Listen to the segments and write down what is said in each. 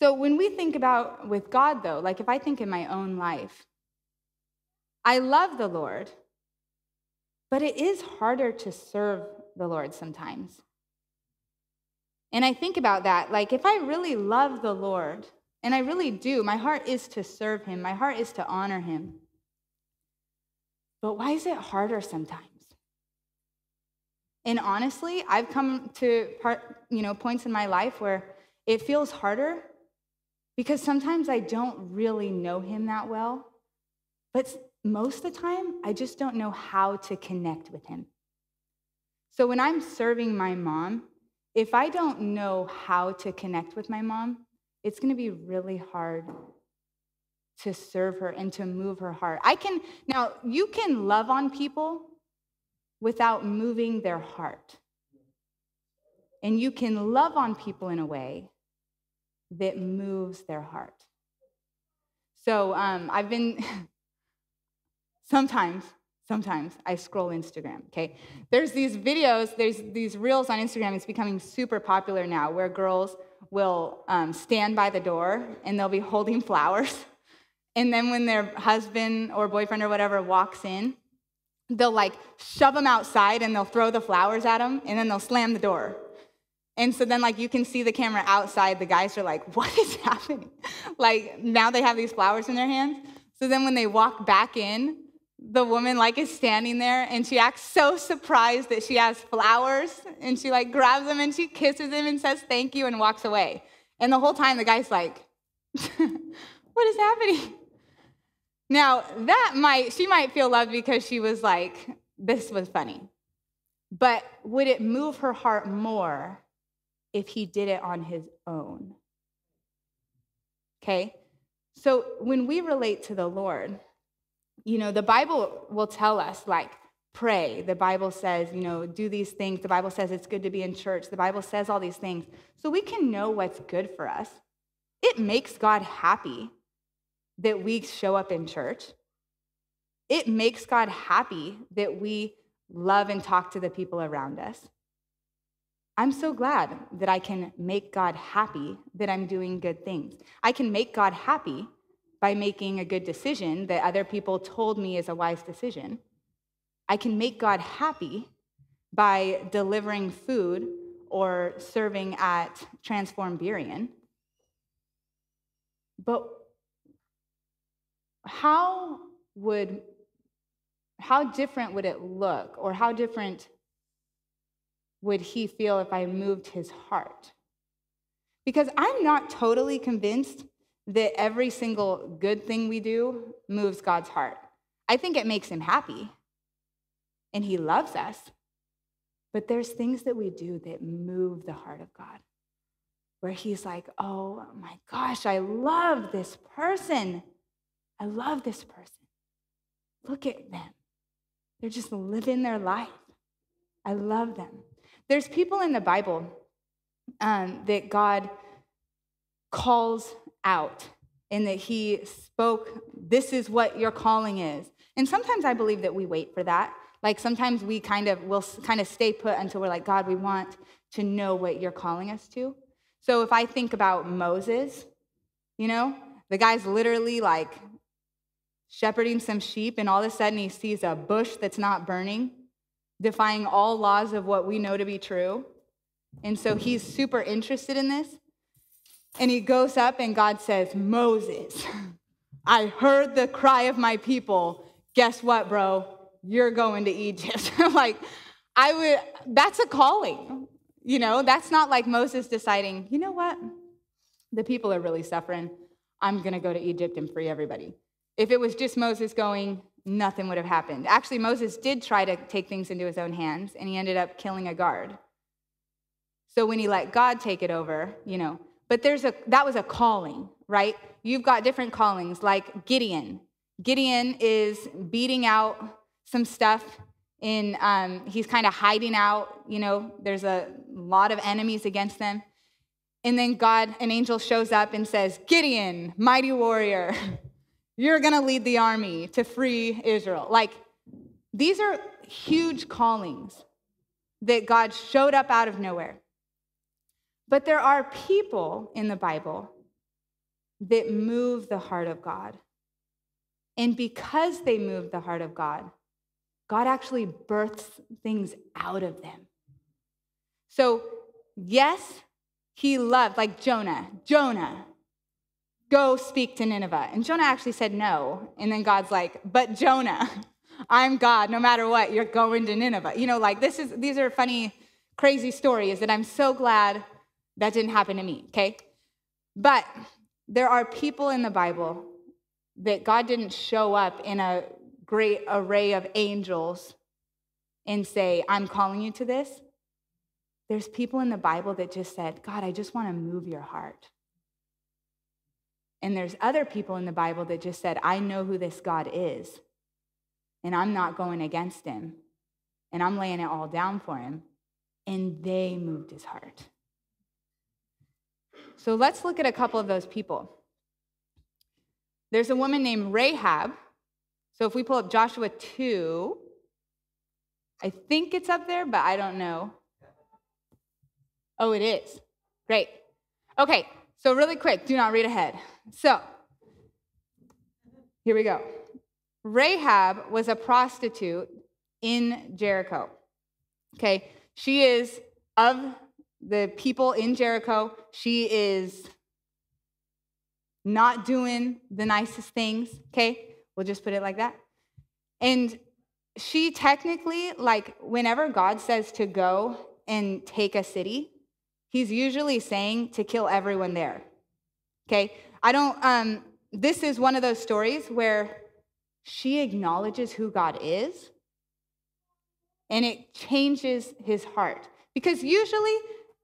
So when we think about with God, though, like if I think in my own life, I love the Lord, but it is harder to serve the Lord sometimes. And I think about that, like if I really love the Lord, and I really do, my heart is to serve him, my heart is to honor him. But why is it harder sometimes? And honestly, I've come to points in my life where it feels harder because sometimes I don't really know him that well. But most of the time, I just don't know how to connect with him. So when I'm serving my mom, if I don't know how to connect with my mom, it's going to be really hard to serve her and to move her heart. Now, you can love on people without moving their heart. And you can love on people in a way that moves their heart. So I've been, sometimes I scroll Instagram, okay? There's these videos, there's these reels on Instagram, it's becoming super popular now, where girls will stand by the door and they'll be holding flowers. And then when their husband or boyfriend or whatever walks in, they'll like shove them outside and they'll throw the flowers at them and then they'll slam the door. And so then like you can see the camera outside, the guys are like, what is happening? Like now they have these flowers in their hands. So then when they walk back in, the woman like is standing there and she acts so surprised that she has flowers and she like grabs them and she kisses him and says thank you and walks away. And the whole time the guy's like, what is happening? Now, she might feel loved because she was like, this was funny. But would it move her heart more if he did it on his own? Okay? So when we relate to the Lord, the Bible will tell us, like, pray. The Bible says, do these things. The Bible says it's good to be in church. The Bible says all these things. So we can know what's good for us. It makes God happy that we show up in church. It makes God happy that we love and talk to the people around us. I'm so glad that I can make God happy that I'm doing good things. I can make God happy by making a good decision that other people told me is a wise decision. I can make God happy by delivering food or serving at Transform Burien. But how different would it look, or how different would he feel if I moved his heart? Because I'm not totally convinced that every single good thing we do moves God's heart. I think it makes him happy, and he loves us. But there's things that we do that move the heart of God, where he's like, oh my gosh, I love this person. I love this person. Look at them. They're just living their life. I love them. There's people in the Bible that God calls out and that he spoke, this is what your calling is. And sometimes I believe that we wait for that. Like sometimes we'll kind of stay put until we're like, God, we want to know what you're calling us to. So if I think about Moses, the guy's literally like shepherding some sheep, and all of a sudden he sees a bush that's not burning, defying all laws of what we know to be true. And so he's super interested in this. And he goes up and God says, Moses, I heard the cry of my people. Guess what, bro? You're going to Egypt. That's a calling. That's not like Moses deciding, you know what? The people are really suffering. I'm going to go to Egypt and free everybody. If it was just Moses going, nothing would have happened. Actually, Moses did try to take things into his own hands, and he ended up killing a guard. So when he let God take it over, but that was a calling, right? You've got different callings, like Gideon. Gideon is beating out some stuff he's kind of hiding out, there's a lot of enemies against them. And then an angel shows up and says, Gideon, mighty warrior, you're going to lead the army to free Israel. Like, these are huge callings that God showed up out of nowhere. But there are people in the Bible that move the heart of God. And because they move the heart of God, God actually births things out of them. So, yes, he loved, like Jonah, go speak to Nineveh. And Jonah actually said no. And then God's like, but Jonah, I'm God. No matter what, you're going to Nineveh. Like these are funny, crazy stories that I'm so glad that didn't happen to me, okay? But there are people in the Bible that God didn't show up in a great array of angels and say, I'm calling you to this. There's people in the Bible that just said, God, I just want to move your heart. And there's other people in the Bible that just said, I know who this God is, and I'm not going against him, and I'm laying it all down for him. And they moved his heart. So let's look at a couple of those people. There's a woman named Rahab. So if we pull up Joshua 2, I think it's up there, but I don't know. Oh, it is. Great. Okay, so really quick, do not read ahead. So here we go. Rahab was a prostitute in Jericho. Okay, she is of the people in Jericho. She is not doing the nicest things, okay? We'll just put it like that. And she technically, like, whenever God says to go and take a city, he's usually saying to kill everyone there, okay? This is one of those stories where she acknowledges who God is, and it changes his heart. Because usually,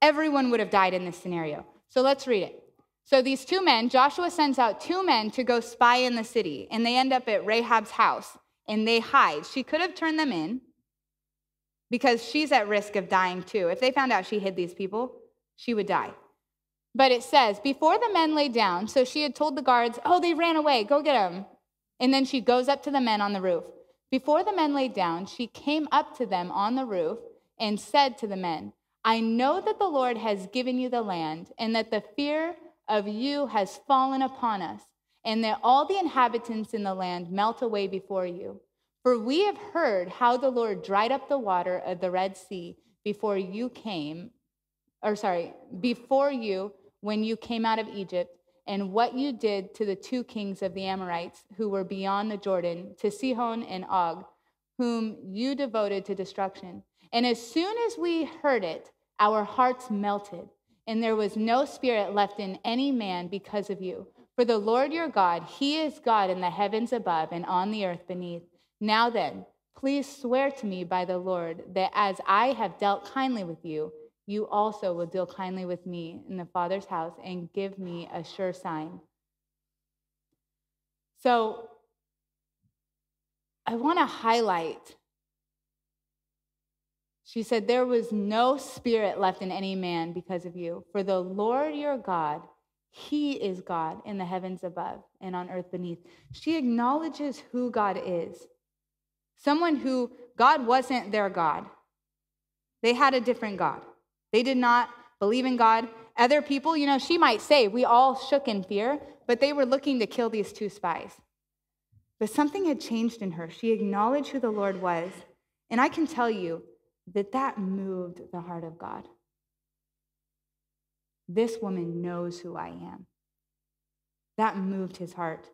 everyone would have died in this scenario. So let's read it. So these two men, Joshua sends out two men to go spy in the city, and they end up at Rahab's house, and they hide. She could have turned them in because she's at risk of dying too. If they found out she hid these people, she would die. But it says, before the men lay down, so she had told the guards, oh, they ran away, go get them. And then she goes up to the men on the roof. Before the men laid down, she came up to them on the roof and said to the men, I know that the Lord has given you the land, and that the fear of you has fallen upon us, and that all the inhabitants in the land melt away before you. For we have heard how the Lord dried up the water of the Red Sea before you when you came out of Egypt, and what you did to the two kings of the Amorites who were beyond the Jordan, to Sihon and Og, whom you devoted to destruction. And as soon as we heard it, our hearts melted, and there was no spirit left in any man because of you. For the Lord your God, he is God in the heavens above and on the earth beneath. Now then, please swear to me by the Lord that as I have dealt kindly with you, you also will deal kindly with me in the Father's house and give me a sure sign. So I want to highlight, she said, there was no spirit left in any man because of you. For the Lord your God, he is God in the heavens above and on earth beneath. She acknowledges who God is. Someone who, God wasn't their God. They had a different God. They did not believe in God. Other people, she might say, we all shook in fear, but they were looking to kill these two spies. But something had changed in her. She acknowledged who the Lord was. And I can tell you that moved the heart of God. This woman knows who I am. That moved his heart.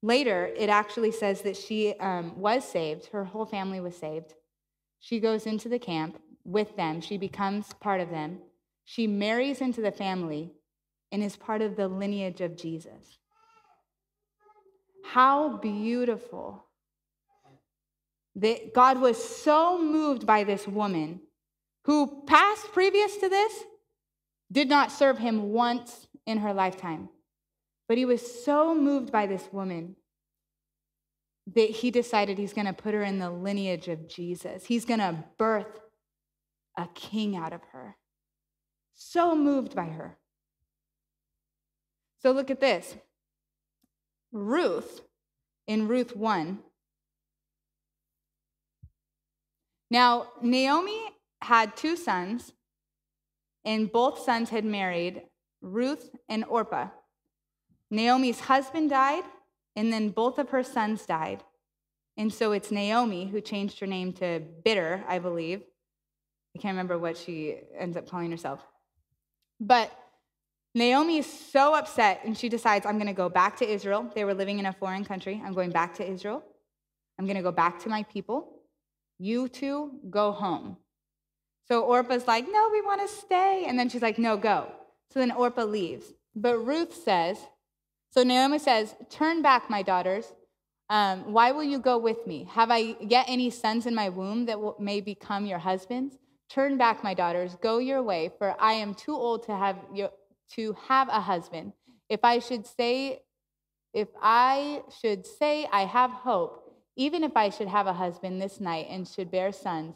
Later, it actually says that she was saved. Her whole family was saved. She goes into the camp with them. She becomes part of them. She marries into the family and is part of the lineage of Jesus. How beautiful that God was so moved by this woman who, previous to this, did not serve him once in her lifetime. But he was so moved by this woman that he decided he's going to put her in the lineage of Jesus. He's going to birth a king out of her. So moved by her. So look at this. Ruth, in Ruth 1. Now, Naomi had two sons, and both sons had married Ruth and Orpah. Naomi's husband died, and then both of her sons died. And so it's Naomi who changed her name to Bitter, I believe. I can't remember what she ends up calling herself. But Naomi is so upset, and she decides, I'm going to go back to Israel. They were living in a foreign country. I'm going back to Israel. I'm going to go back to my people. You two go home. So Orpah's like, no, we want to stay. And then she's like, no, go. So then Orpah leaves. But Ruth says, so Naomi says, turn back, my daughters. Why will you go with me? Have I yet any sons in my womb that may become your husbands? Turn back, my daughters, go your way, for I am too old to have a husband. If I should say I have hope, even if I should have a husband this night and should bear sons,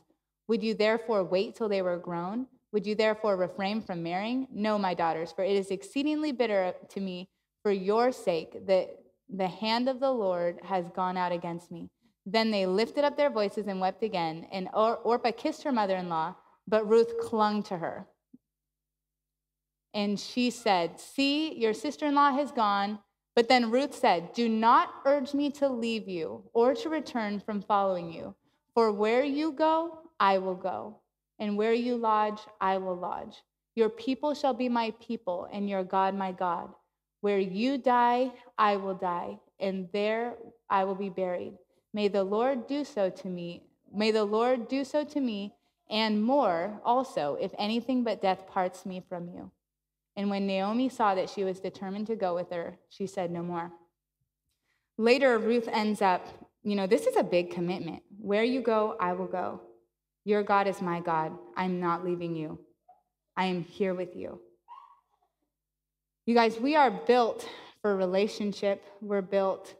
would you therefore wait till they were grown? Would you therefore refrain from marrying? No, my daughters, for it is exceedingly bitter to me for your sake that the hand of the Lord has gone out against me. Then they lifted up their voices and wept again, and Orpah kissed her mother-in-law, but Ruth clung to her. And she said, see, your sister-in-law has gone. But then Ruth said, do not urge me to leave you or to return from following you. For where you go, I will go. And where you lodge, I will lodge. Your people shall be my people, and your God my God. Where you die, I will die, and there I will be buried. May the Lord do so to me. May the Lord do so to me, and more also, if anything but death parts me from you. And when Naomi saw that she was determined to go with her, she said no more. Later, Ruth ends up, this is a big commitment. Where you go, I will go. Your God is my God. I'm not leaving you. I am here with you. You guys, we are built for relationship. We're built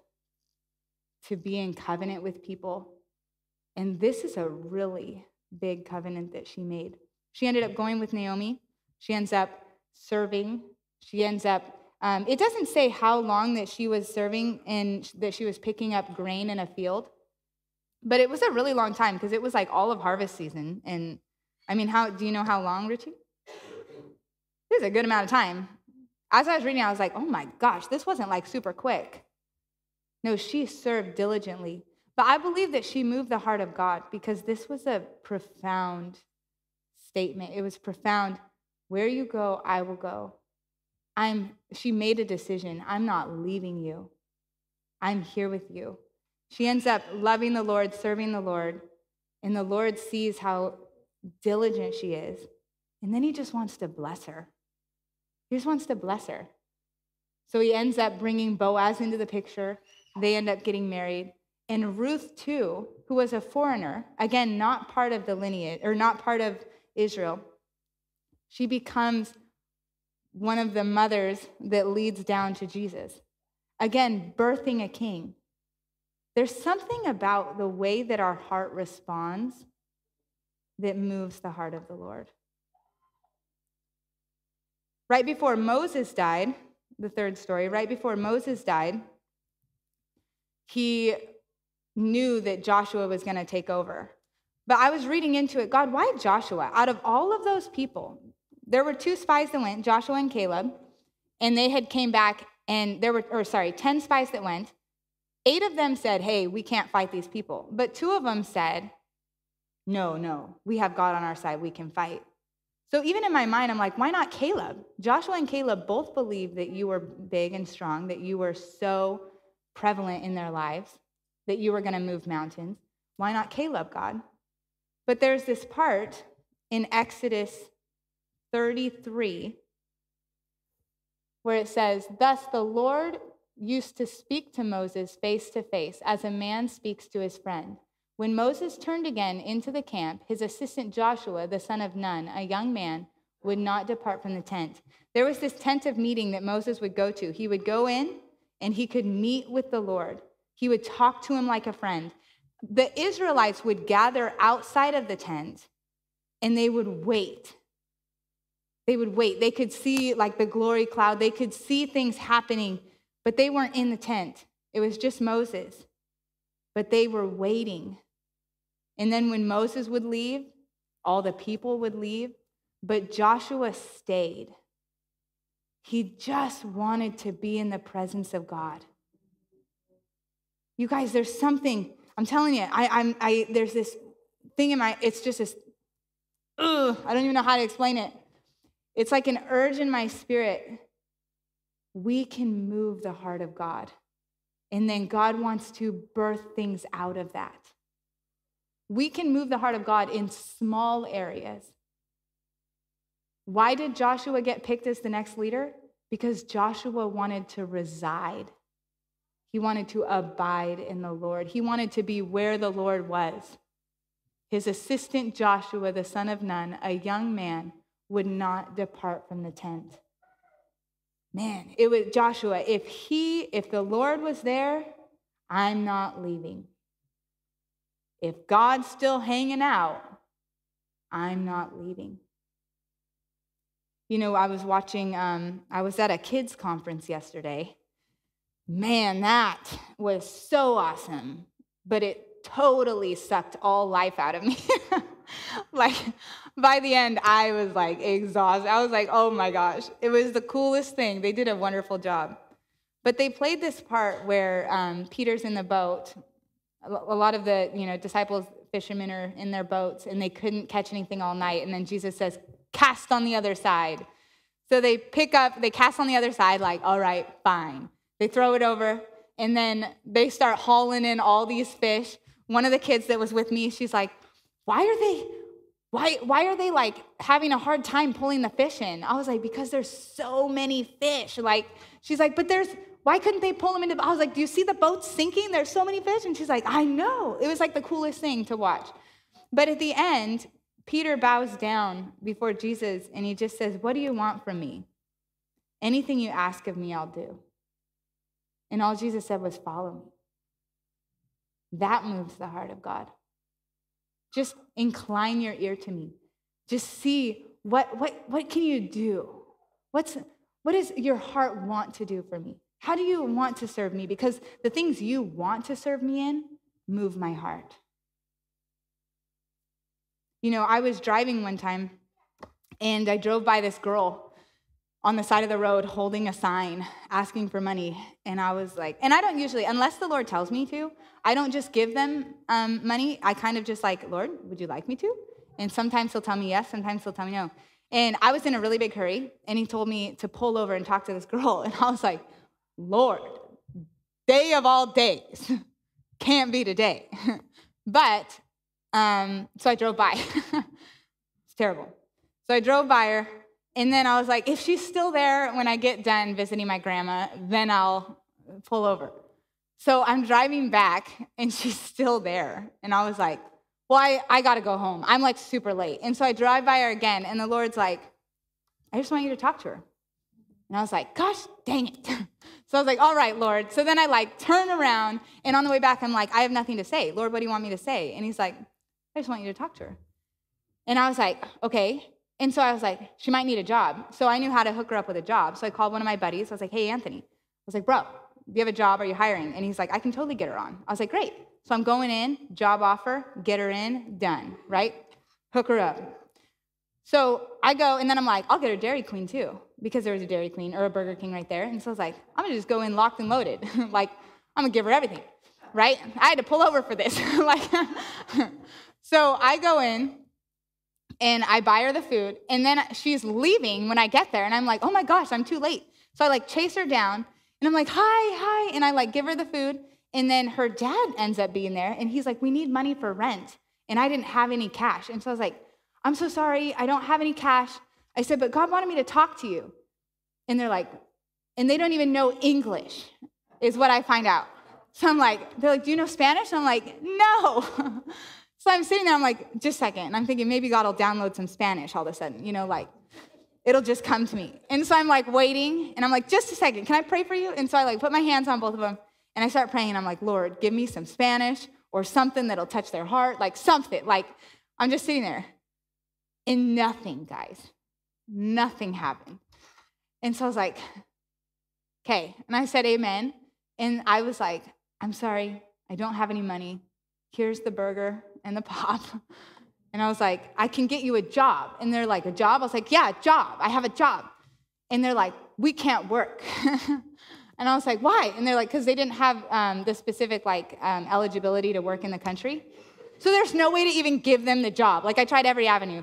to be in covenant with people. And this is a really big covenant that she made. She ended up going with Naomi. She ends up serving. She ends up, it doesn't say how long that she was serving and that she was picking up grain in a field, but it was a really long time because it was like all of harvest season. And I mean, do you know how long, Richie? It was a good amount of time. As I was reading, I was like, oh my gosh, this wasn't like super quick. No, she served diligently. But I believe that she moved the heart of God because this was a profound statement. It was profound. Where you go, I will go. She made a decision. I'm not leaving you. I'm here with you. She ends up loving the Lord, serving the Lord, and the Lord sees how diligent she is. And then he just wants to bless her. He just wants to bless her. So he ends up bringing Boaz into the picture. They end up getting married. And Ruth, too, who was a foreigner, again, not part of the lineage, or not part of Israel, she becomes one of the mothers that leads down to Jesus. Again, birthing a king. There's something about the way that our heart responds that moves the heart of the Lord. Right before Moses died, the third story, right before Moses died, he knew that Joshua was going to take over. But I was reading into it, God, why Joshua? Out of all of those people, there were 2 spies that went, Joshua and Caleb, and they had came back, and 10 spies that went. 8 of them said, hey, we can't fight these people. But 2 of them said, no, we have God on our side, we can fight. So even in my mind, I'm like, why not Caleb? Joshua and Caleb both believed that you were big and strong, that you were so prevalent in their lives, that you were going to move mountains. Why not Caleb, God? But there's this part in Exodus 33 where it says, thus the Lord used to speak to Moses face to face as a man speaks to his friend. When Moses turned again into the camp, his assistant Joshua, the son of Nun, a young man, would not depart from the tent. There was this tent of meeting that Moses would go to. He would go in and he could meet with the Lord. He would talk to him like a friend. The Israelites would gather outside of the tent and they would wait. They would wait. They could see like the glory cloud. They could see things happening, but they weren't in the tent. It was just Moses. But they were waiting. And then when Moses would leave, all the people would leave, but Joshua stayed. He just wanted to be in the presence of God. You guys, there's something, I'm telling you, there's this thing in it's just this, I don't even know how to explain it. It's like an urge in my spirit. We can move the heart of God. And then God wants to birth things out of that. We can move the heart of God in small areas. Why did Joshua get picked as the next leader? Because Joshua wanted to reside. He wanted to abide in the Lord. He wanted to be where the Lord was. His assistant Joshua, the son of Nun, a young man, would not depart from the tent. Man, it was Joshua. If the Lord was there, I'm not leaving. If God's still hanging out, I'm not leaving. You know, I was at a kids conference yesterday. Man, that was so awesome, but it totally sucked all life out of me. Like, by the end, I was like exhausted. I was like, oh my gosh, it was the coolest thing. They did a wonderful job. But they played this part where Peter's in the boat. A lot of the disciples, fishermen, are in their boats, and they couldn't catch anything all night. And then Jesus says, cast on the other side. So they cast on the other side, like, all right, fine. They throw it over, and then they start hauling in all these fish. One of the kids that was with me, she's like, why are they like having a hard time pulling the fish in? I was like, because there's so many fish. Like, she's like, but why couldn't they pull them into? I was like, do you see the boat sinking? There's so many fish. And she's like, I know. It was like the coolest thing to watch. But at the end, Peter bows down before Jesus, and he just says, what do you want from me? Anything you ask of me, I'll do. And all Jesus said was, follow me. That moves the heart of God. Just incline your ear to me. Just see what can you do? What does your heart want to do for me? How do you want to serve me? Because the things you want to serve me in move my heart. You know, I was driving one time, and I drove by this girl on the side of the road holding a sign asking for money. And I was like, and I don't usually, unless the Lord tells me to, I don't just give them money. I kind of just like, Lord, would you like me to? And sometimes he'll tell me yes, sometimes he'll tell me no. And I was in a really big hurry, and he told me to pull over and talk to this girl. And I was like, Lord, day of all days, can't be today. But, so I drove by. It's terrible. So I drove by her, and then I was like, if she's still there when I get done visiting my grandma, then I'll pull over. So I'm driving back, and she's still there. And I was like, well, I got to go home. I'm like super late. And so I drive by her again, and the Lord's like, I just want you to talk to her. And I was like, gosh, dang it. So I was like, all right, Lord. So then I like turn around, and on the way back, I'm like, I have nothing to say. Lord, what do you want me to say? And he's like, I just want you to talk to her. And I was like, okay. And so I was like, she might need a job. So I knew how to hook her up with a job. So I called one of my buddies. I was like, hey, Anthony. I was like, bro, do you have a job? Are you hiring? And he's like, I can totally get her on. I was like, great. So I'm going in, job offer, get her in, done, right? Hook her up. So I go, and then I'm like, I'll get her Dairy Queen too, because there was a Dairy Queen or a Burger King right there. And so I was like, I'm going to just go in locked and loaded. Like, I'm going to give her everything, right? I had to pull over for this. So I go in, and I buy her the food, and then she's leaving when I get there, and I'm like, oh my gosh, I'm too late. So I like chase her down, and I'm like, hi, and I like give her the food, and then her dad ends up being there, and he's like, we need money for rent, and I didn't have any cash. And so I was like, I'm so sorry, I don't have any cash. I said, but God wanted me to talk to you. And they're like, and they don't even know English, is what I find out. So they're like, do you know Spanish? And I'm like, no. So I'm sitting there, I'm like, just a second. And I'm thinking maybe God will download some Spanish all of a sudden, it'll just come to me. And so I'm like waiting, and I'm like, just a second, can I pray for you? And so I like put my hands on both of them, and I start praying, and I'm like, Lord, give me some Spanish or something that'll touch their heart, like something. Like, I'm just sitting there. And nothing, guys. Nothing happened. And so I was like, okay. And I said amen. And I was like, I'm sorry, I don't have any money. Here's the burger and the pop. And I was like, I can get you a job. And they're like, a job? I was like, yeah, a job. I have a job. And they're like, we can't work. And I was like, why? And they're like, because they didn't have the specific eligibility to work in the country. So there's no way to even give them the job. Like I tried every avenue.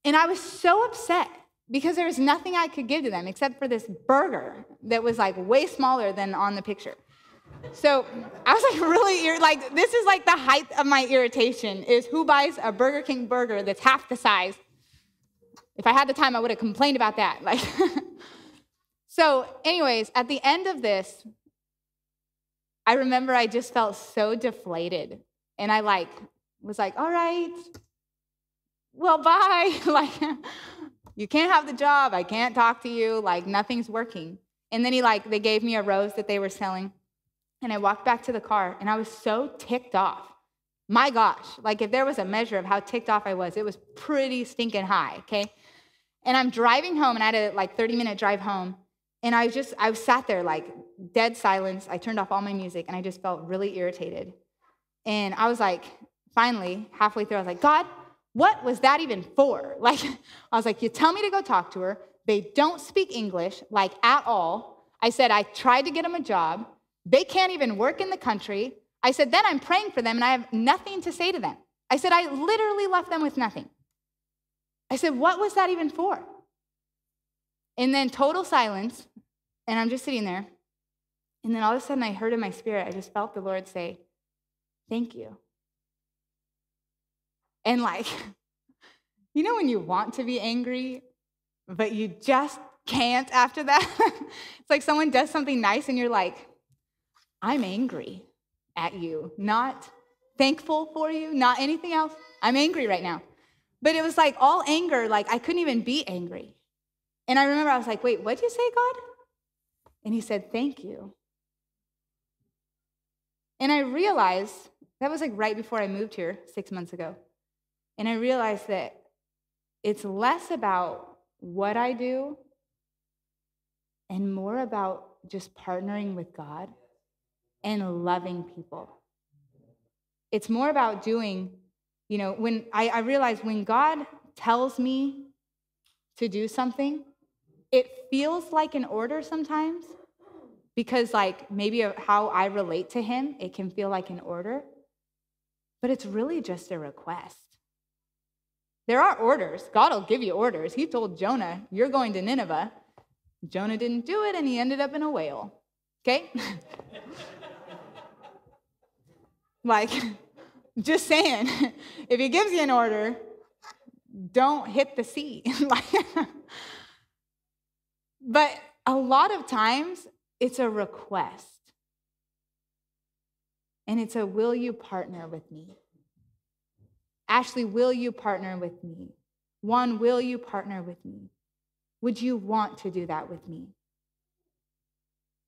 And I was so upset because there was nothing I could give to them except for this burger that was like way smaller than on the picture. So I was like really, this is like the height of my irritation is who buys a Burger King burger that's half the size. If I had the time, I would have complained about that. So anyways, at the end of this, I remember I just felt so deflated. And I was like, all right, well, bye. You can't have the job. I can't talk to you. Nothing's working. And then they gave me a rose that they were selling. And I walked back to the car, and I was so ticked off. My gosh, if there was a measure of how ticked off I was, it was pretty stinking high, okay? And I'm driving home, and I had a 30-minute drive home. And I sat there dead silence. I turned off all my music, and I just felt really irritated. And I was finally, halfway through, I was like, God, what was that even for? I was like, you tell me to go talk to her. They don't speak English, at all. I said, I tried to get them a job. They can't even work in the country. I said, then I'm praying for them, and I have nothing to say to them. I said, I literally left them with nothing. I said, what was that even for? And then total silence, and I'm just sitting there. And then all of a sudden, I heard in my spirit, I just felt the Lord say, thank you. And when you want to be angry, but you just can't after that? It's like someone does something nice, and you're like, I'm angry at you, not thankful for you, not anything else. I'm angry right now. But it was all anger, I couldn't even be angry. And I remember I was like, wait, what'd you say, God? And he said, thank you. And I realized, that was right before I moved here 6 months ago. And I realized that it's less about what I do and more about just partnering with God and loving people. It's more about doing, when I realize when God tells me to do something, it feels like an order sometimes because maybe how I relate to him, it can feel like an order, but it's really just a request. There are orders. God will give you orders. He told Jonah, you're going to Nineveh. Jonah didn't do it, and he ended up in a whale. Okay? Just saying, if he gives you an order, don't hit the sea. But a lot of times, it's a request. And it's a, will you partner with me? Ashley, will you partner with me? Juan, will you partner with me? Would you want to do that with me?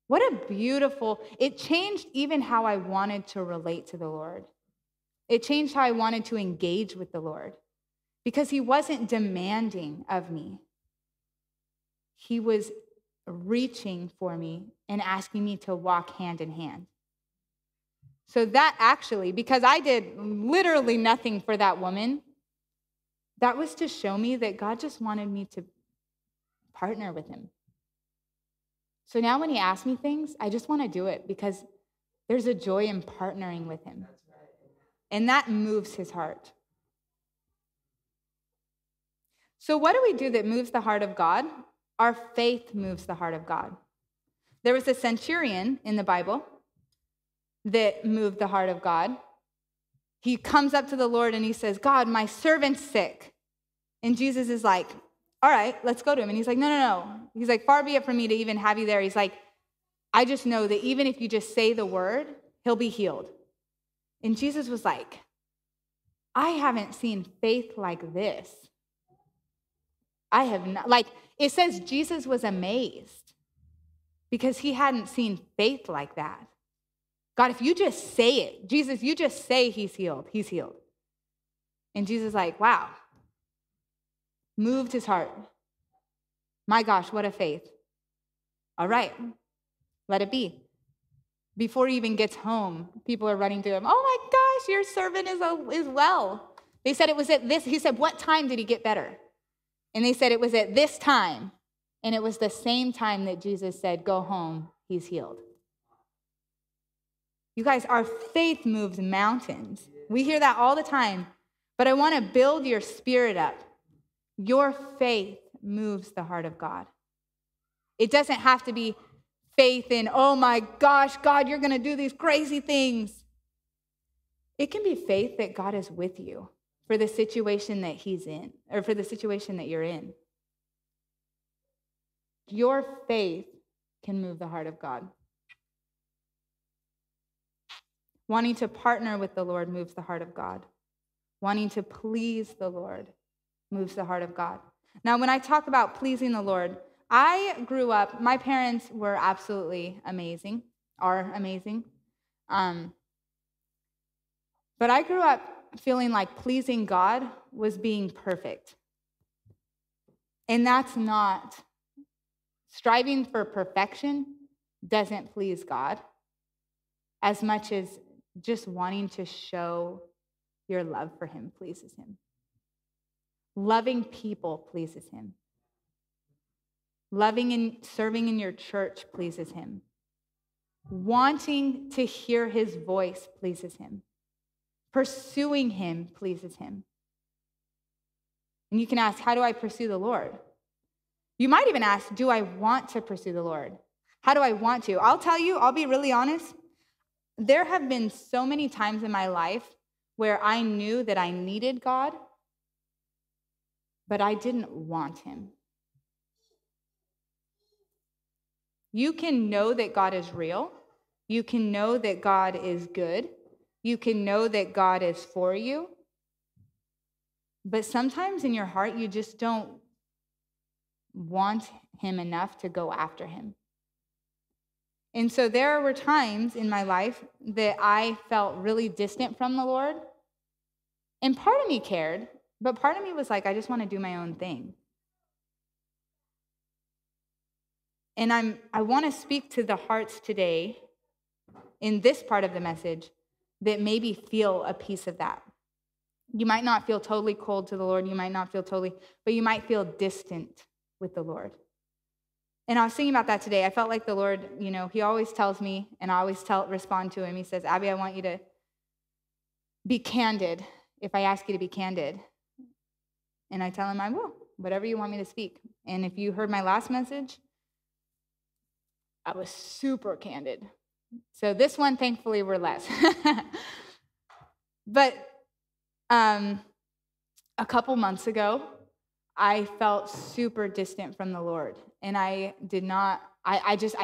What a beautiful, it changed even how I wanted to relate to the Lord. It changed how I wanted to engage with the Lord because he wasn't demanding of me. He was reaching for me and asking me to walk hand in hand. So that actually, because I did literally nothing for that woman, that was to show me that God just wanted me to partner with him. So now when he asks me things, I just want to do it because there's a joy in partnering with him. And that moves his heart. So what do we do that moves the heart of God? Our faith moves the heart of God. There was a centurion in the Bible that moved the heart of God. He comes up to the Lord and he says, God, my servant's sick. And Jesus is like, all right, let's go to him. And he's like, no. He's like, far be it from me to even have you there. He's like, I just know that even if you just say the word, he'll be healed. And Jesus was like, I haven't seen faith like this. I have not, it says Jesus was amazed because he hadn't seen faith like that. God, if you just say it, Jesus, you just say he's healed, he's healed. And Jesus is like, wow, moved his heart. My gosh, what a faith. All right, let it be. Before he even gets home, people are running to him. Oh my gosh, your servant is well. They said it was at this. He said, what time did he get better? And they said it was at this time. And it was the same time that Jesus said, go home, he's healed. You guys, our faith moves mountains. We hear that all the time, but I want to build your spirit up. Your faith moves the heart of God. It doesn't have to be faith in, oh my gosh, God, you're going to do these crazy things. It can be faith that God is with you for the situation that he's in, or for the situation that you're in. Your faith can move the heart of God. Wanting to partner with the Lord moves the heart of God. Wanting to please the Lord moves the heart of God. Now, when I talk about pleasing the Lord, I grew up, my parents were absolutely amazing, are amazing. But I grew up feeling like pleasing God was being perfect. And that's not. Striving for perfection doesn't please God as much as just wanting to show your love for him pleases him. Loving people pleases him. Loving and serving in your church pleases him. Wanting to hear his voice pleases him. Pursuing him pleases him. And you can ask, how do I pursue the Lord? You might even ask, do I want to pursue the Lord? How do I want to? I'll tell you, I'll be really honest. There have been so many times in my life where I knew that I needed God, but I didn't want him. You can know that God is real. You can know that God is good. You can know that God is for you. But sometimes in your heart, you just don't want him enough to go after him. And so there were times in my life that I felt really distant from the Lord. And part of me cared, but part of me was like, I just want to do my own thing. And I want to speak to the hearts today in this part of the message that maybe feel a piece of that. You might not feel totally cold to the Lord. You might not feel totally, but you might feel distant with the Lord. And I was thinking about that today. I felt like the Lord, he always tells me, and I always respond to him. He says, Abby, I want you to be candid if I ask you to be candid. And I tell him, I will, whatever you want me to speak. And if you heard my last message, I was super candid. So this one, thankfully, we're less. But a couple months ago, I felt super distant from the Lord. And I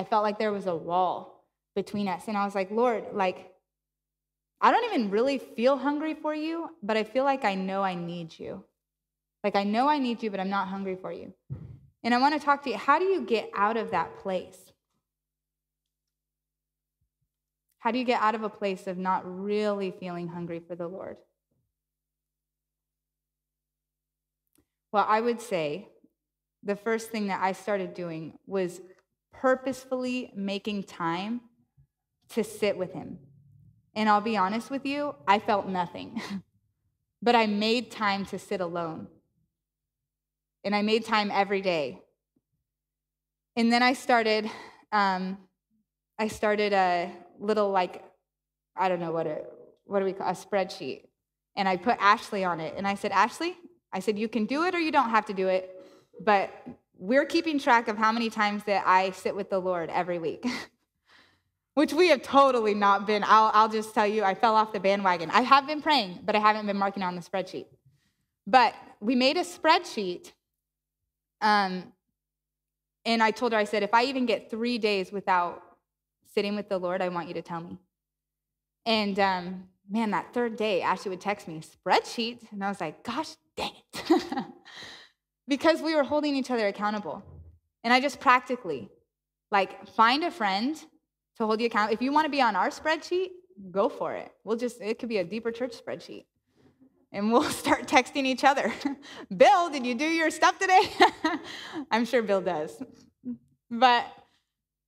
felt like there was a wall between us. And I was like, Lord, I don't even really feel hungry for you, but I feel like I know I need you. Like, I know I need you, but I'm not hungry for you. And I want to talk to you. How do you get out of that place? How do you get out of a place of not really feeling hungry for the Lord? Well, I would say the first thing that I started doing was purposefully making time to sit with him. And I'll be honest with you, I felt nothing. But I made time to sit alone. And I made time every day. And then I started a little, I don't know what do we call a spreadsheet. And I put Ashley on it. And I said, Ashley, you can do it or you don't have to do it, but we're keeping track of how many times that I sit with the Lord every week, which we have totally not been. I'll just tell you, I fell off the bandwagon. I have been praying, but I haven't been marking on the spreadsheet. But we made a spreadsheet, and I told her, I said, if I even get 3 days without sitting with the Lord, I want you to tell me. And man, that third day, Ashley would text me, spreadsheet? And I was like, gosh, dang it. Because we were holding each other accountable. And I just practically, find a friend to hold you accountable. If you want to be on our spreadsheet, go for it. It could be a deeper church spreadsheet. And we'll start texting each other. Bill, did you do your stuff today? I'm sure Bill does. But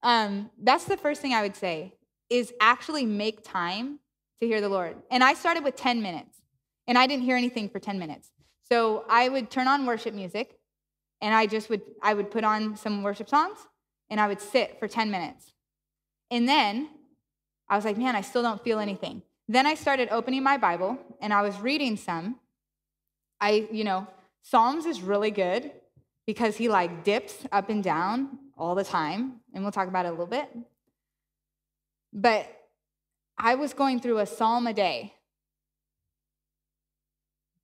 that's the first thing I would say, is actually make time to hear the Lord. And I started with 10 minutes, and I didn't hear anything for 10 minutes. So I would turn on worship music, and I would put on some worship songs, and I would sit for 10 minutes. And then I was like, man, I still don't feel anything. Then I started opening my Bible, and I was reading some. Psalms is really good because he like dips up and down all the time, and we'll talk about it a little bit. But I was going through a psalm a day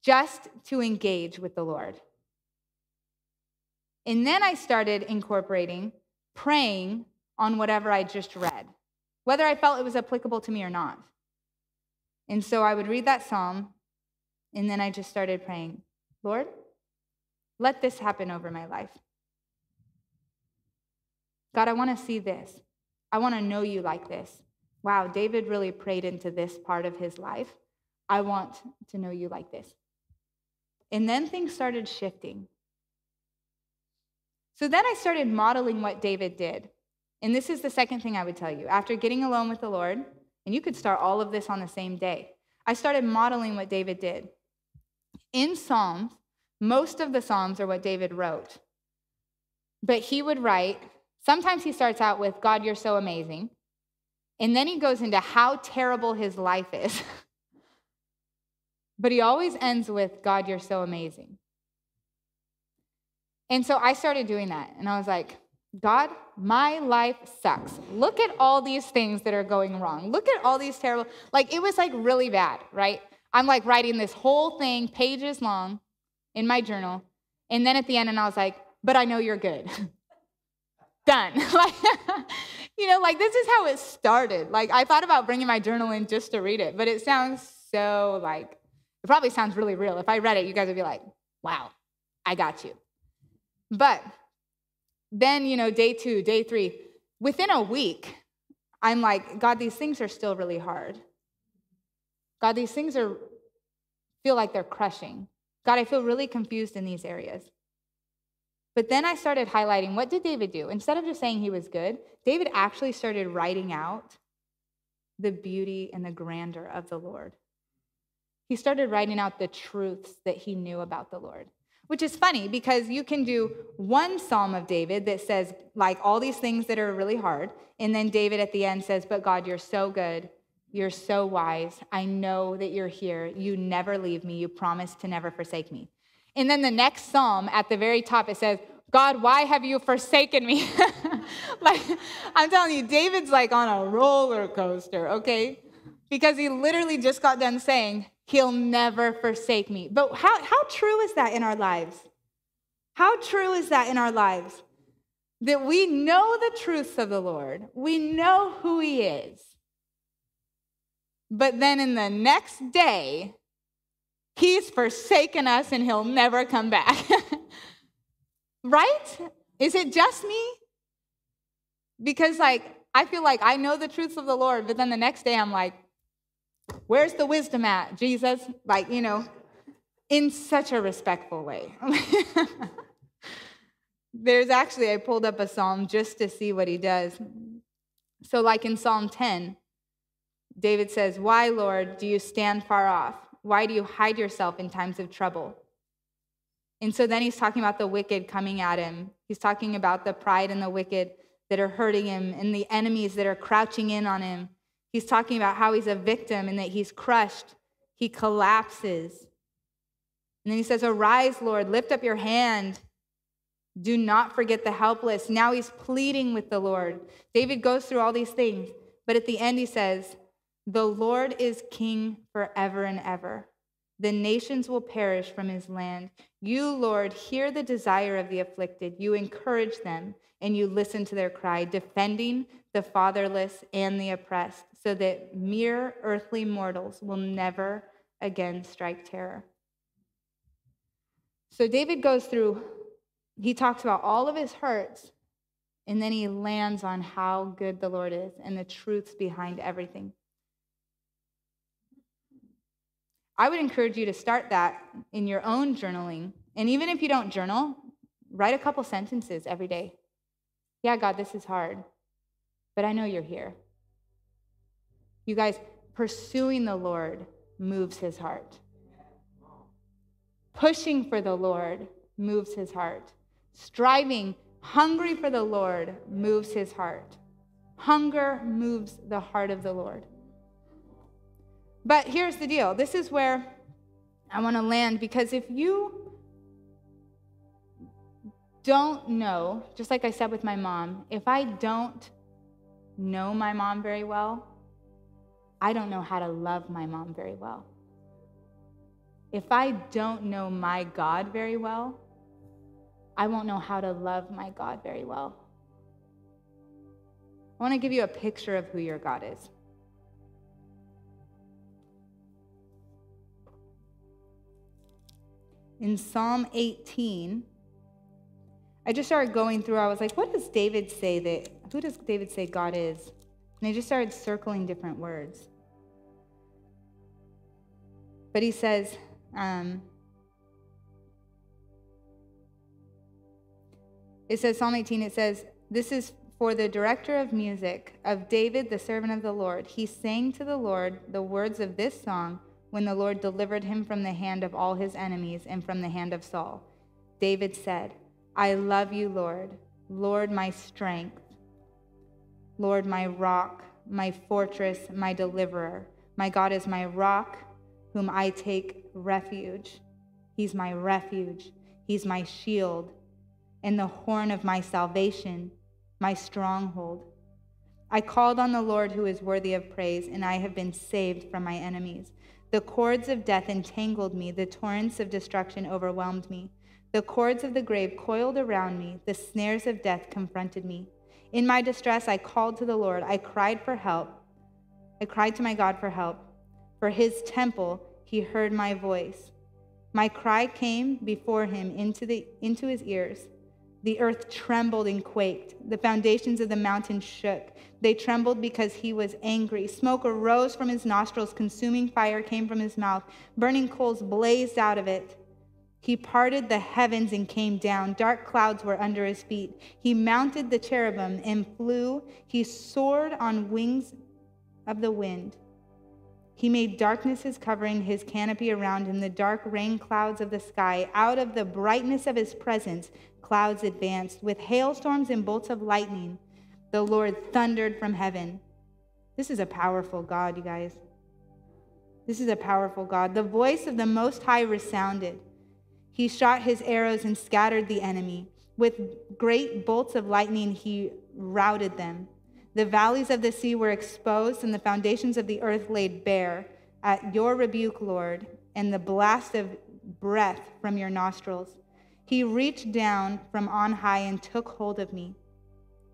just to engage with the Lord. And then I started incorporating praying on whatever I just read, whether I felt it was applicable to me or not. And so I would read that psalm, and then I just started praying, Lord, let this happen over my life. God, I want to see this. I want to know you like this. Wow, David really prayed into this part of his life. I want to know you like this. And then things started shifting. So then I started modeling what David did. And this is the second thing I would tell you. After getting alone with the Lord, and you could start all of this on the same day, I started modeling what David did. In Psalms, most of the Psalms are what David wrote. But he would write, sometimes he starts out with, God, you're so amazing. And then he goes into how terrible his life is. But he always ends with, God, you're so amazing. And so I started doing that. And I was like, God, my life sucks. Look at all these things that are going wrong. Look at all these terrible, it was really bad, right? I'm writing this whole thing, pages long, in my journal. And then at the end, and I was like, but I know you're good. Done. This is how it started. I thought about bringing my journal in just to read it, but it sounds so it probably sounds really real. If I read it, you guys would be like, wow, I got you. But then, day 2, day 3, within a week, I'm like, God, these things are still really hard. God, these things feel like they're crushing. God, I feel really confused in these areas. But then I started highlighting, what did David do? Instead of just saying he was good, David actually started writing out the beauty and the grandeur of the Lord. He started writing out the truths that he knew about the Lord, which is funny because you can do one Psalm of David that says all these things that are really hard. And then David at the end says, but God, you're so good. You're so wise. I know that you're here. You never leave me. You promised to never forsake me. And then the next Psalm at the very top, it says, God, why have you forsaken me? I'm telling you, David's on a roller coaster, okay? Because he literally just got done saying, he'll never forsake me. But how true is that in our lives? How true is that in our lives? That we know the truths of the Lord. We know who he is. But then in the next day, he's forsaken us and he'll never come back. Right? Is it just me? Because I feel like I know the truths of the Lord, but then the next day I'm like, where's the wisdom at, Jesus? In such a respectful way. I pulled up a psalm just to see what he does. So in Psalm 10, David says, why, Lord, do you stand far off? Why do you hide yourself in times of trouble? And so then he's talking about the wicked coming at him. He's talking about the pride and the wicked that are hurting him and the enemies that are crouching in on him. He's talking about how he's a victim and that he's crushed. He collapses. And then he says, arise, Lord, lift up your hand. Do not forget the helpless. Now he's pleading with the Lord. David goes through all these things, but at the end he says, the Lord is king forever and ever. The nations will perish from his land. You, Lord, hear the desire of the afflicted. You encourage them and you listen to their cry, defending the fatherless and the oppressed, so that mere earthly mortals will never again strike terror. So David goes through, he talks about all of his hurts, and then he lands on how good the Lord is and the truths behind everything. I would encourage you to start that in your own journaling. And even if you don't journal, write a couple sentences every day. Yeah, God, this is hard, but I know you're here. You guys, pursuing the Lord moves his heart. Pushing for the Lord moves his heart. Striving, hungry for the Lord moves his heart. Hunger moves the heart of the Lord. But here's the deal. This is where I want to land, because if you don't know, just like I said with my mom, if I don't know my mom very well, I don't know how to love my mom very well. If I don't know my God very well, I won't know how to love my God very well. I want to give you a picture of who your God is. In Psalm 18, I just started going through. I was like, who does David say God is? And I just started circling different words. But he says, it says, Psalm 18, it says, this is for the director of music, of David, the servant of the Lord. He sang to the Lord the words of this song when the Lord delivered him from the hand of all his enemies and from the hand of Saul. David said, I love you, Lord, Lord, my strength, Lord, my rock, my fortress, my deliverer. My God is my rock, whom I take refuge. He's my refuge. He's my shield and the horn of my salvation, my stronghold. I called on the Lord who is worthy of praise, and I have been saved from my enemies. The cords of death entangled me. The torrents of destruction overwhelmed me. The cords of the grave coiled around me. The snares of death confronted me. In my distress, I called to the Lord. I cried for help. I cried to my God for help. For his temple, he heard my voice. My cry came before him into his ears. The earth trembled and quaked. The foundations of the mountain shook. They trembled because he was angry. Smoke arose from his nostrils. Consuming fire came from his mouth. Burning coals blazed out of it. He parted the heavens and came down. Dark clouds were under his feet. He mounted the cherubim and flew. He soared on wings of the wind. He made darkness his covering, his canopy around him, the dark rain clouds of the sky. Out of the brightness of his presence, clouds advanced. With hailstorms and bolts of lightning, the Lord thundered from heaven. This is a powerful God, you guys. This is a powerful God. The voice of the Most High resounded. He shot his arrows and scattered the enemy. With great bolts of lightning, he routed them. The valleys of the sea were exposed, and the foundations of the earth laid bare at your rebuke, Lord, and the blast of breath from your nostrils. He reached down from on high and took hold of me.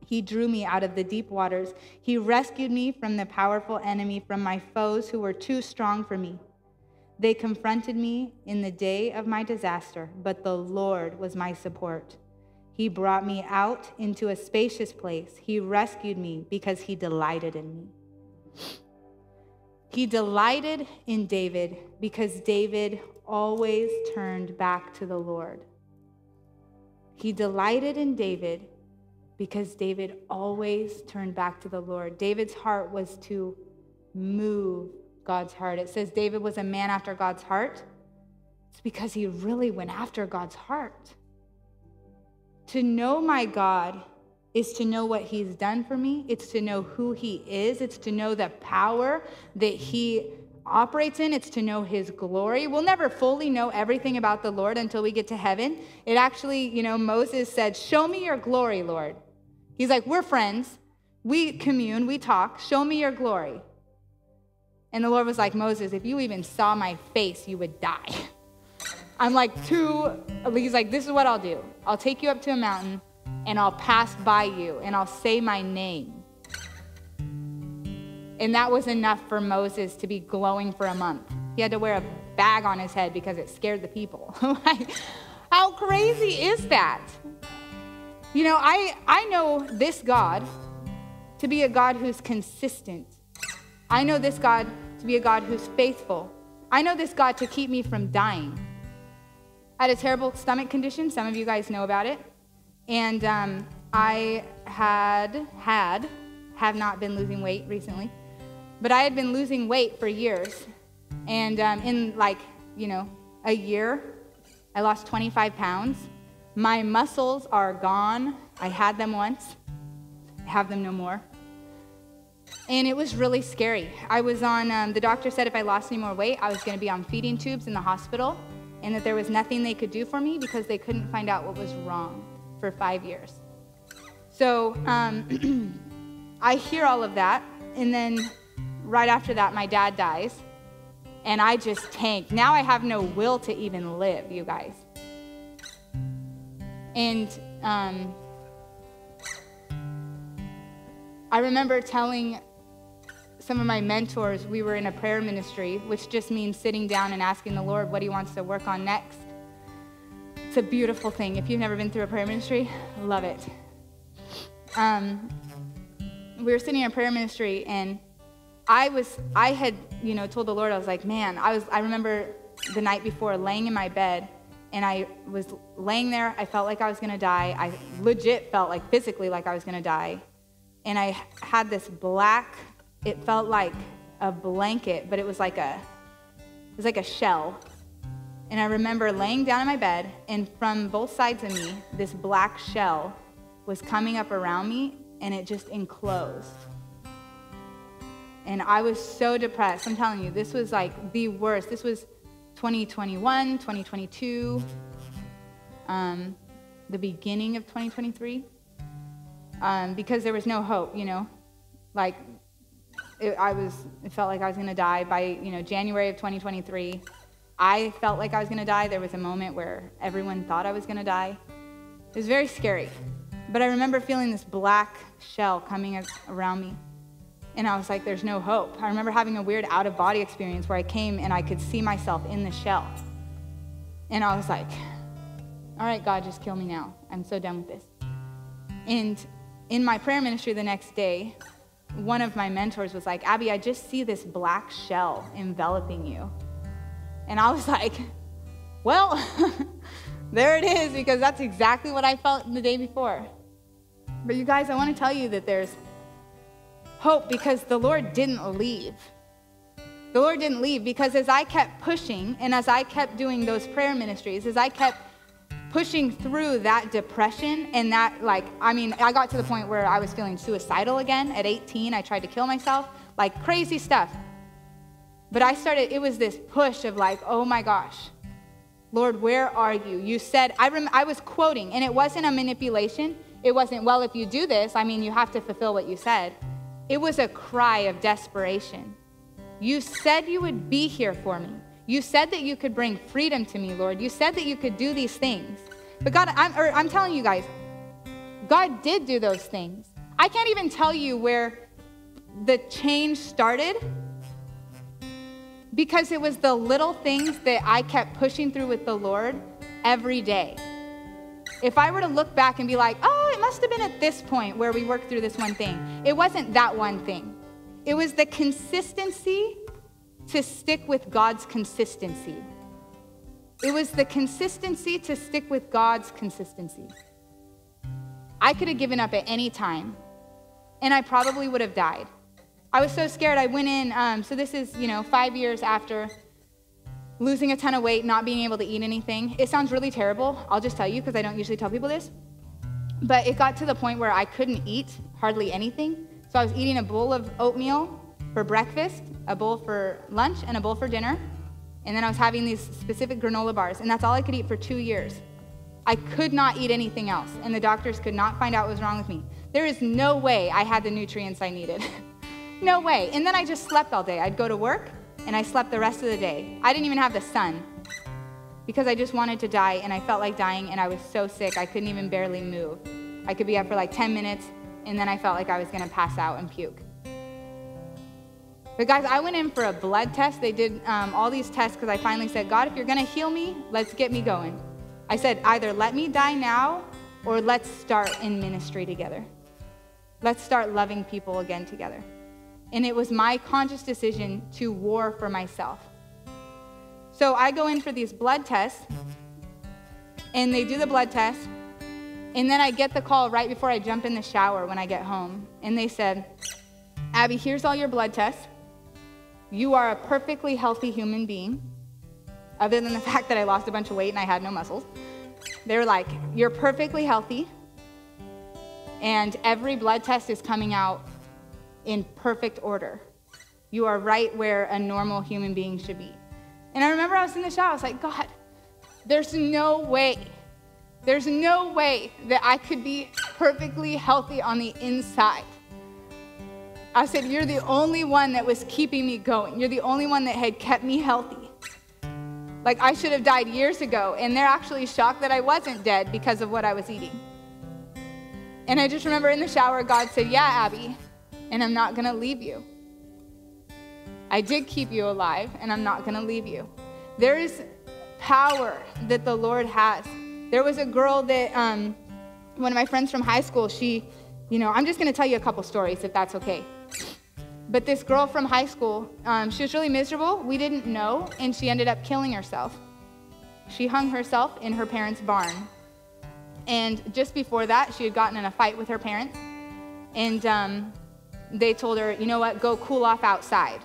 He drew me out of the deep waters. He rescued me from the powerful enemy, from my foes who were too strong for me. They confronted me in the day of my disaster, but the Lord was my support. He brought me out into a spacious place. He rescued me because he delighted in me. He delighted in David because David always turned back to the Lord. He delighted in David because David always turned back to the Lord. David's heart was to move God's heart. It says David was a man after God's heart. It's because he really went after God's heart. To know my God is to know what he's done for me. It's to know who he is. It's to know the power that he operates in. It's to know his glory. We'll never fully know everything about the Lord until we get to heaven. It actually, Moses said, show me your glory, Lord. He's like, we're friends. We commune, we talk. Show me your glory. And the Lord was like, Moses, if you even saw my face, you would die. I'm like, he's like, this is what I'll do. I'll take you up to a mountain and I'll pass by you and I'll say my name. And that was enough for Moses to be glowing for a month. He had to wear a bag on his head because it scared the people. Like, how crazy is that? I know this God to be a God who's consistent. I know this God to be a God who's faithful. I know this God to keep me from dying. I had a terrible stomach condition. Some of you guys know about it. And I have not been losing weight recently, but I had been losing weight for years. And in a year, I lost 25 pounds. My muscles are gone. I had them once. I have them no more. And it was really scary. I was on, the doctor said if I lost any more weight, I was going to be on feeding tubes in the hospital, and that there was nothing they could do for me because they couldn't find out what was wrong for 5 years. So I hear all of that, and then right after that, my dad dies, and I just tanked. Now I have no will to even live, you guys. And I remember telling some of my mentors, we were in a prayer ministry, which just means sitting down and asking the Lord what he wants to work on next. It's a beautiful thing. If you've never been through a prayer ministry, love it. We were sitting in a prayer ministry, and I had, told the Lord, I was like, man, I remember the night before laying in my bed, and I was laying there. I felt like I was going to die. I legit felt like physically like I was going to die. And I had this black, it felt like a blanket, but it was like a shell. And I remember laying down in my bed, and from both sides of me, this black shell was coming up around me, and it just enclosed. And I was so depressed. I'm telling you, this was like the worst. This was 2021, 2022, the beginning of 2023, because there was no hope, like it felt like I was going to die by, January of 2023. I felt like I was going to die. There was a moment where everyone thought I was going to die. It was very scary. But I remember feeling this black shell coming around me. And I was like, there's no hope. I remember having a weird out-of-body experience where I came and I could see myself in the shell. And I was like, all right, God, just kill me now. I'm so done with this. And in my prayer ministry the next day, one of my mentors was like, Abby, I just see this black shell enveloping you. And I was like, well, there it is, because that's exactly what I felt the day before. But you guys, I want to tell you that there's hope, because the Lord didn't leave. The Lord didn't leave, because as I kept pushing, and as I kept doing those prayer ministries, as I kept pushing through that depression and that, I got to the point where I was feeling suicidal again. At 18, I tried to kill myself, like crazy stuff. But it was this push of like, oh my gosh, Lord, where are you? You said, I was quoting, and it wasn't a manipulation. It wasn't, well, if you do this, you have to fulfill what you said. It was a cry of desperation. You said you would be here for me. You said that you could bring freedom to me, Lord. You said that you could do these things. But God, I'm telling you guys, God did do those things. I can't even tell you where the change started, because it was the little things that I kept pushing through with the Lord every day. If I were to look back and be like, oh, it must have been at this point where we worked through this one thing. It wasn't that one thing. It was the consistency to stick with God's consistency. It was the consistency to stick with God's consistency. I could have given up at any time, and I probably would have died. I was so scared. I went in, so this is, 5 years after losing a ton of weight, not being able to eat anything. It sounds really terrible. I'll just tell you, because I don't usually tell people this. But it got to the point where I couldn't eat hardly anything. So I was eating a bowl of oatmeal for breakfast, a bowl for lunch, and a bowl for dinner. And then I was having these specific granola bars, and that's all I could eat for 2 years. I could not eat anything else, and the doctors could not find out what was wrong with me. There is no way I had the nutrients I needed. No way. And then I just slept all day. I'd go to work, and I slept the rest of the day. I didn't even have the sun, because I just wanted to die, and I felt like dying, and I was so sick I couldn't even barely move. I could be up for like 10 minutes, and then I felt like I was going to pass out and puke. But guys, I went in for a blood test. They did all these tests, because I finally said, God, if you're going to heal me, let's get me going. I said, either let me die now, or let's start in ministry together. Let's start loving people again together. And it was my conscious decision to war for myself. So I go in for these blood tests, and they do the blood test, and then I get the call right before I jump in the shower when I get home. And they said, Abby, here's all your blood tests. You are a perfectly healthy human being, other than the fact that I lost a bunch of weight and I had no muscles. They were like, you're perfectly healthy, and every blood test is coming out in perfect order. You are right where a normal human being should be. And I remember I was in the shower. I was like, God, there's no way that I could be perfectly healthy on the inside. I said, you're the only one that was keeping me going. You're the only one that had kept me healthy. Like, I should have died years ago, and they're actually shocked that I wasn't dead because of what I was eating. And I just remember in the shower, God said, yeah, Abby, and I'm not going to leave you. I did keep you alive, and I'm not going to leave you. There is power that the Lord has. There was a girl that, one of my friends from high school, she, I'm just going to tell you a couple stories, if that's okay. But this girl from high school, she was really miserable. We didn't know, and she ended up killing herself. She hung herself in her parents' barn. And just before that, she had gotten in a fight with her parents. And they told her, you know what, go cool off outside.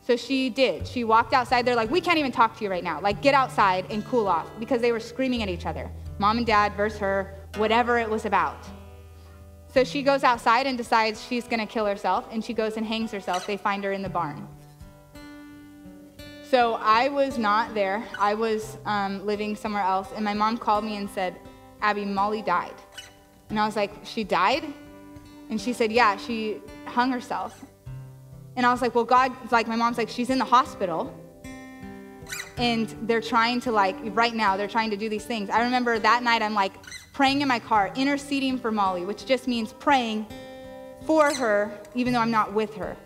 So she did. She walked outside. They're like, we can't even talk to you right now. Like, get outside and cool off, because they were screaming at each other. Mom and dad versus her, whatever it was about. So she goes outside and decides she's going to kill herself, and she goes and hangs herself. They find her in the barn. So I was not there. I was living somewhere else, and my mom called me and said, Abby, Molly died. And I was like, she died? And she said, yeah, she hung herself. And I was like, well, my mom's like, she's in the hospital. And they're trying to right now, they're trying to do these things. I remember that night, I'm like praying in my car, interceding for Molly, which just means praying for her, even though I'm not with her.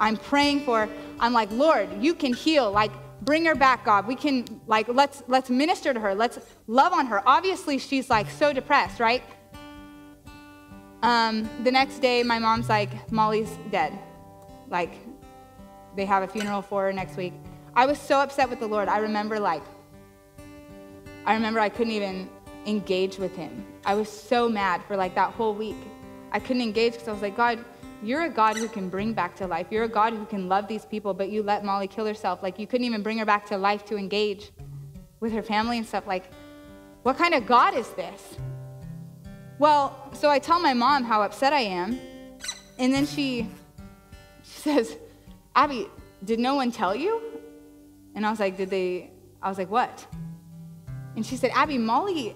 I'm praying for, I'm like, Lord, you can heal. Bring her back, God. We can, let's minister to her. Let's love on her. Obviously, she's so depressed, right? The next day, my mom's like, Molly's dead. They have a funeral for her next week. I was so upset with the Lord. I remember I couldn't even engage with him. I was so mad for that whole week. I couldn't engage because I was like, God, you're a God who can bring back to life. You're a God who can love these people, but you let Molly kill herself. You couldn't even bring her back to life to engage with her family and stuff. What kind of God is this? Well, so I tell my mom how upset I am, and then she says, Abby, did no one tell you? And I was like, what? And she said, Abby, Molly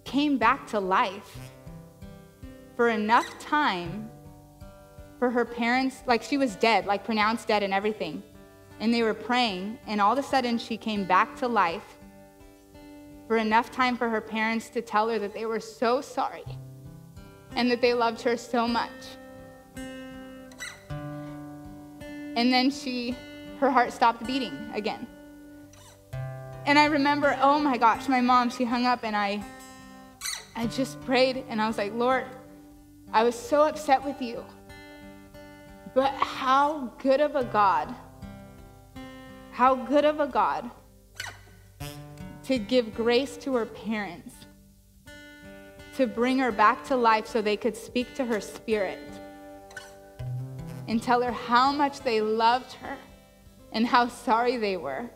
came back to life for enough time for her parents, she was dead, pronounced dead and everything. And they were praying, and all of a sudden she came back to life for enough time for her parents to tell her that they were so sorry and that they loved her so much. And then her heart stopped beating again. And I remember, oh my gosh, my mom, she hung up, and I just prayed, and I was like, Lord, I was so upset with you, but how good of a God to give grace to her parents, to bring her back to life so they could speak to her spirit and tell her how much they loved her and how sorry they were.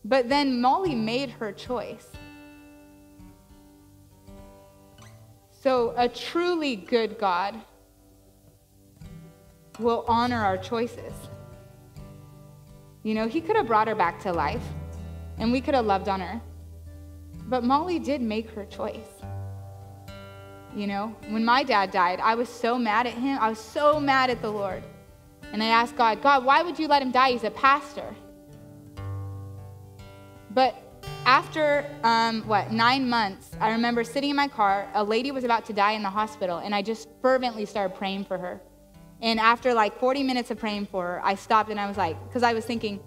But then Molly made her choice. So a truly good God will honor our choices. He could have brought her back to life, and we could have loved on her. But Molly did make her choice. When my dad died, I was so mad at him. I was so mad at the Lord. And I asked God, why would you let him die? He's a pastor. But after, 9 months, I remember sitting in my car. A lady was about to die in the hospital, and I just fervently started praying for her. And after 40 minutes of praying for her, I stopped, and I was because I was thinking,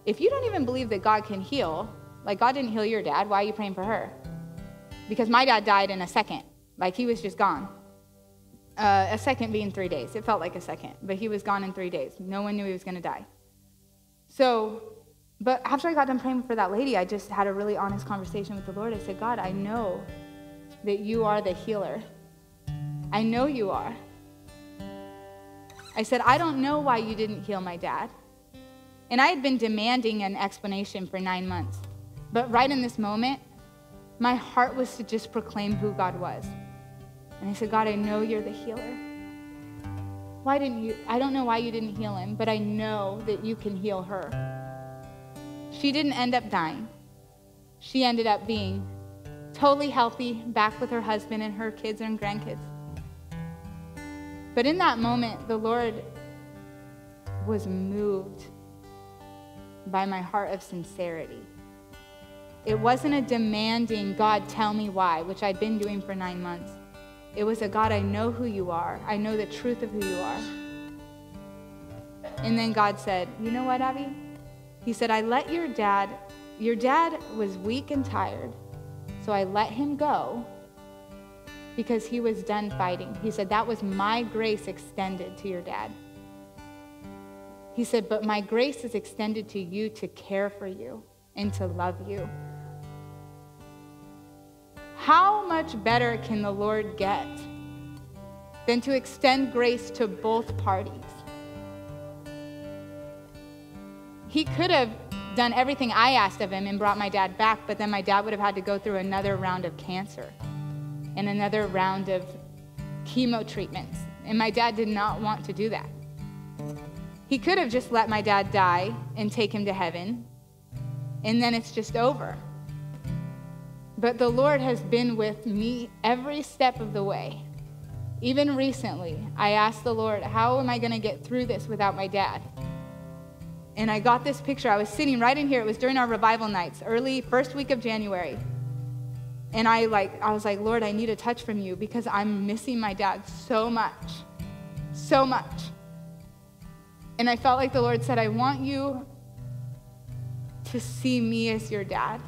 if you don't even believe that God can heal, God didn't heal your dad, why are you praying for her? Because my dad died in a second. He was just gone. A second being 3 days. It felt like a second, but he was gone in 3 days. No one knew he was going to die. But after I got done praying for that lady, I just had a really honest conversation with the Lord. I said, God, I know that you are the healer. I know you are. I said, I don't know why you didn't heal my dad. And I had been demanding an explanation for 9 months. But right in this moment, My heart was to just proclaim who God was. And I said, God, I know you're the healer. I don't know why you didn't heal him, but I know that you can heal her. She didn't end up dying. She ended up being totally healthy, back with her husband and her kids and grandkids. But in that moment, the Lord was moved by my heart of sincerity. It wasn't a demanding, God, tell me why, which I'd been doing for 9 months. It was a, God, I know who you are. I know the truth of who you are. And then God said, you know what, Abby? He said, I let your dad was weak and tired, so I let him go because he was done fighting. He said, that was my grace extended to your dad. He said, but my grace is extended to you to care for you and to love you. How much better can the Lord get than to extend grace to both parties? He could have done everything I asked of him and brought my dad back, but then my dad would have had to go through another round of cancer and another round of chemo treatments. And my dad did not want to do that. He could have just let my dad die and take him to heaven, and then it's just over. But the Lord has been with me every step of the way. Even recently, I asked the Lord, how am I going to get through this without my dad? And I got this picture. I was sitting right in here. It was during our revival nights, early first week of January. And I was like, Lord, I need a touch from you because I'm missing my dad so much, so much. And I felt like the Lord said, I want you to see me as your dad,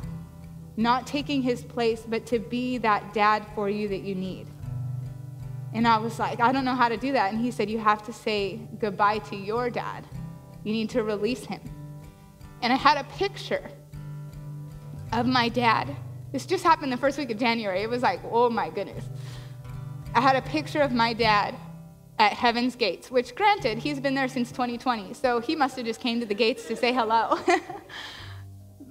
not taking his place, but to be that dad for you that you need. And I was like, I don't know how to do that. And he said, you have to say goodbye to your dad. You need to release him. And I had a picture of my dad. This just happened the first week of January. It was like, oh my goodness. I had a picture of my dad at Heaven's Gates, which granted, he's been there since 2020. So he must have just came to the gates to say hello.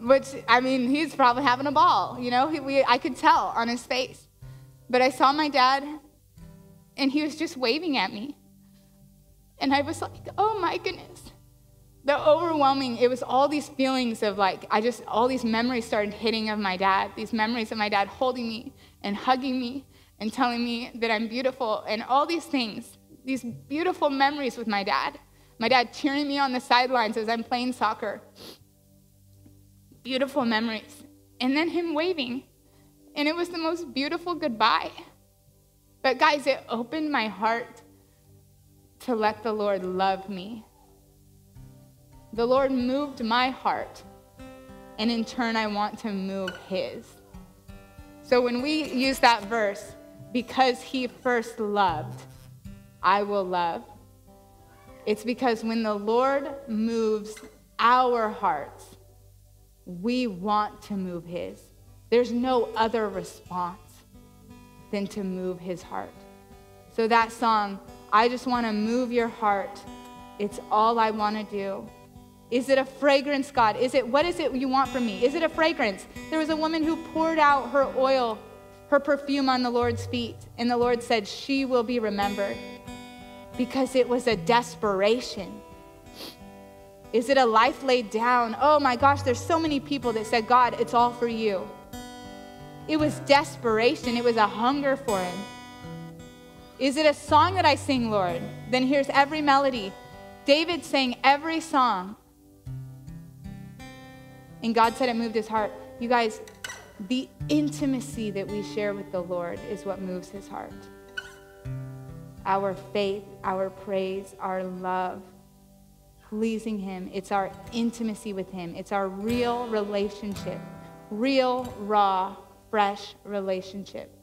Which, I mean, he's probably having a ball. You know, I could tell on his face. But I saw my dad, and he was just waving at me. And I was like, oh my goodness. The overwhelming, it was all these feelings of like, all these memories started hitting of my dad. These memories of my dad holding me and hugging me and telling me that I'm beautiful and all these things. These beautiful memories with my dad. My dad cheering me on the sidelines as I'm playing soccer. Beautiful memories. And then him waving. And it was the most beautiful goodbye. But guys, it opened my heart to let the Lord love me. The Lord moved my heart. And in turn, I want to move his. So when we use that verse, because he first loved, I will love. It's because when the Lord moves our hearts, we want to move his. There's no other response than to move his heart. So that song, I just want to move your heart. It's all I want to do. Is it a fragrance, God? What is it you want from me? Is it a fragrance? There was a woman who poured out her oil, her perfume on the Lord's feet, and the Lord said, she will be remembered. Because it was a desperation. Is it a life laid down? Oh my gosh, there's so many people that said, God, it's all for you. It was desperation. It was a hunger for him. Is it a song that I sing, Lord? Then here's every melody. David sang every song. And God said it moved his heart. You guys, the intimacy that we share with the Lord is what moves his heart. Our faith, our praise, our love, pleasing him. It's our intimacy with him. It's our real relationship, real, raw, fresh relationship.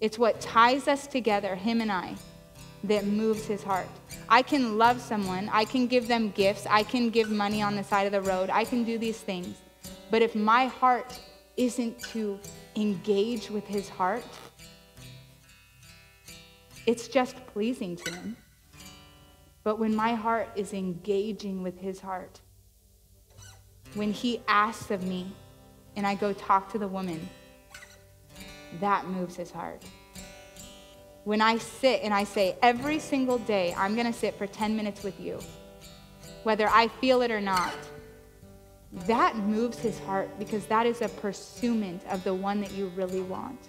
It's what ties us together, him and I, that moves his heart. I can love someone. I can give them gifts. I can give money on the side of the road. I can do these things. But if my heart isn't to engage with his heart, it's just pleasing to him. But when my heart is engaging with his heart, when he asks of me and I go talk to the woman that moves his heart. When I sit and I say, every single day, I'm going to sit for 10 minutes with you, whether I feel it or not, that moves his heart because that is a pursuit of the one that you really want.